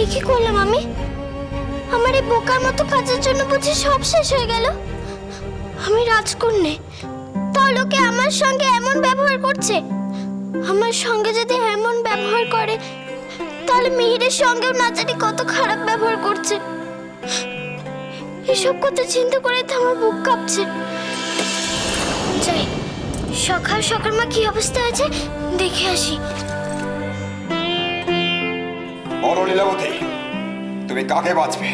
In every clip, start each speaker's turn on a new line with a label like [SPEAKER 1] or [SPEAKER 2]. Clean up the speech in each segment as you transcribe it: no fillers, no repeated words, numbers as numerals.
[SPEAKER 1] এ কি করলাম আমি? আমার এই বোকার মতো কাজের জন্য বুঝি সব শেষ হয়ে গেল। আমি রাজকন্যা, তাও লোকে আমার সঙ্গে এমন ব্যবহার করছে। আমার সঙ্গে যদি এমন ব্যবহার করে, তাহলে মিহিরের সঙ্গেও না জানি কত খারাপ ব্যবহার করছে। এসব কথা চিন্তা করে তো আমার বুক কাঁপছে। যাই, সকাল সকাল মা কি অবস্থা আছে দেখে আসি।
[SPEAKER 2] বলো লীলাবতী, তুমি কাকে বাঁচবে,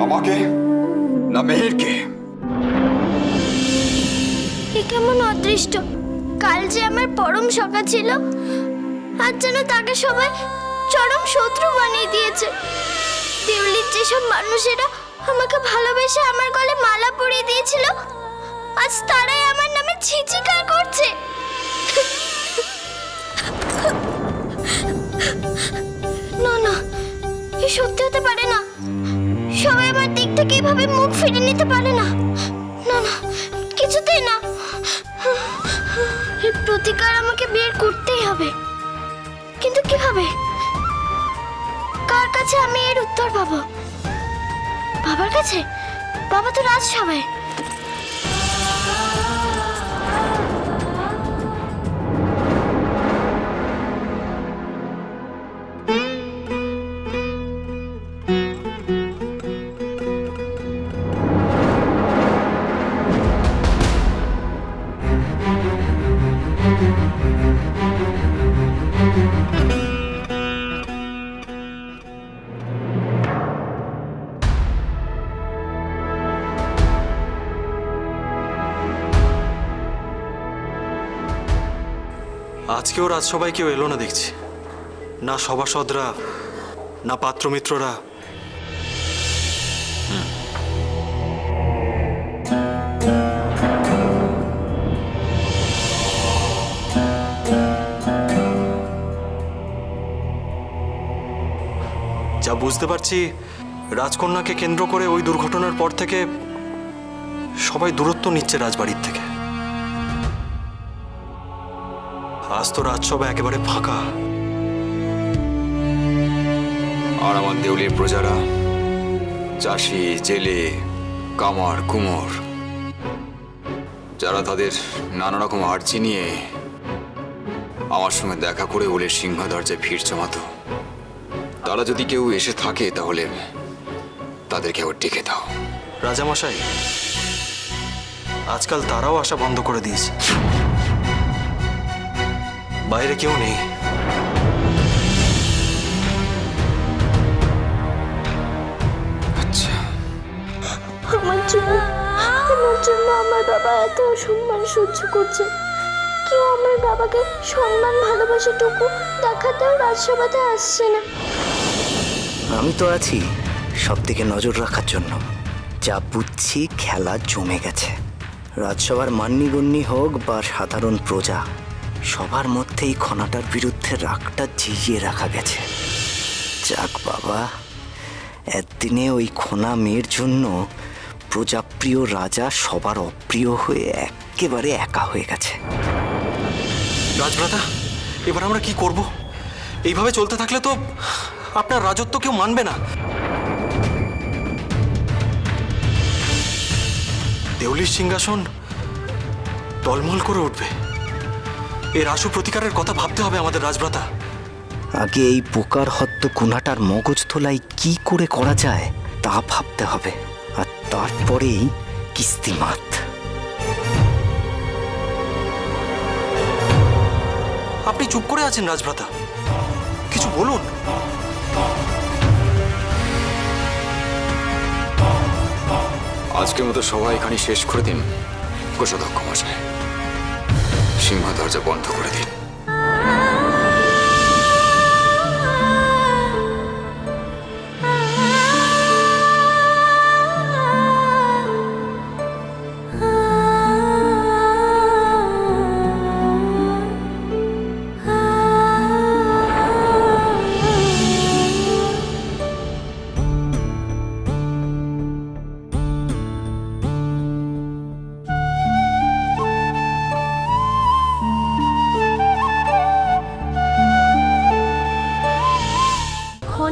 [SPEAKER 2] আমাকে না মেহেরকে?
[SPEAKER 1] এ কেমন অদৃষ্ট! কাল যে আমার পরম সখা ছিল, আজ যেন তাকে সবাই চরম শত্রু বানিয়ে দিয়েছে। দেউলির যেসব মানুষেরা আমাকে ভালোবেসে আমার গলে মালা পরিয়ে দিয়েছিল, আজ তারাই আমার নামে ছিচিকার করছে। না না, এ সত্যি হতে পারে না। সবাই আমার দিক থেকে এভাবে মুখ ফিরে নিতে পারে না। না না, কিছুতেই না। এর প্রতিকার আমাকে বের করতেই হবে। কিন্তু কিভাবে? কার কাছে আমি এর উত্তর পাবো? বাবার কাছে? বাবা তো রাজসভায়।
[SPEAKER 3] আজকেও রাজসভায় কেউ এলো না দেখছি, না সভাসদরা না পাত্রমিত্ররা। যা বুঝতে পারছি, রাজকন্যাকে কেন্দ্র করে ওই দুর্ঘটনার পর থেকে সবাই দূরত্ব নিচ্ছে রাজবাড়ির থেকে। আজ তো রাজসভা একেবারে ফাঁকা।
[SPEAKER 2] আর আমার দেউলির প্রজারা, চাষি, জেলে, কামার, কুমোর, যারা তাদের নানা রকম আর্জি নিয়ে আমার সঙ্গে দেখা করে ওলের সিংহ দরজায় ভিড় জমাতো, তারা যদি কেউ এসে থাকে তাহলে তাদেরকে আবার ডেকে দাও।
[SPEAKER 3] রাজামশাই, আজকাল তারাও আসা বন্ধ করে দিয়েছে। বাইরে কেউ নেই।
[SPEAKER 2] আচ্ছা,
[SPEAKER 1] আমার জন্য আমার বাবা এত অসম্মান সহ্য করছে। কেউ আমার বাবাকে সম্মান ভালোবাসাটুকু দেখাতেও রাজসভাতে আসছে না।
[SPEAKER 4] আমি তো আছি সব দিকে নজর রাখার জন্য। যা বুঝছি, খেলা জমে গেছে। রাজসভার মান্যিগণ্যি হোক বা সাধারণ প্রজা, সবার মধ্যেই খনাটার বিরুদ্ধে রাগটা জিজিয়ে রাখা গেছে। যাক বাবা, একদিনে ওই খনা মেয়ের জন্য প্রজাপ্রিয় রাজা সবার অপ্রিয় হয়ে একেবারে একা হয়ে গেছে।
[SPEAKER 3] রাজভ্রাতা, এবার আমরা কি করব? এইভাবে চলতে থাকলে তো আপনার রাজত্ব কেউ মানবে না। দেউলির সিংহাসন টলমল করে উঠবে। এর আশু প্রতিকারের কথা ভাবতে হবে আমাদের রাজভ্রাতা।
[SPEAKER 4] আগে এই পোকার হত্য কুনাটার মগজ ধোলাই কি করে করা যায় তা ভাবতে হবে, আর তারপরেই কিস্তিমাত।
[SPEAKER 3] আপনি চুপ করে আছেন রাজভ্রাতা, কিছু বলুন।
[SPEAKER 2] আজকের মতো সবাই এখানে শেষ করে দিন। কোষাধ্যক্ষ মশাই, সিংহ দরজা বন্ধ করে দিন।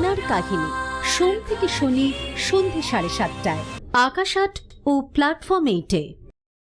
[SPEAKER 5] সোনার কাহিনী সোম থেকে শনি সন্ধে 7:30টায় আকাশ 8 ও প্ল্যাটফর্ম 8-এ।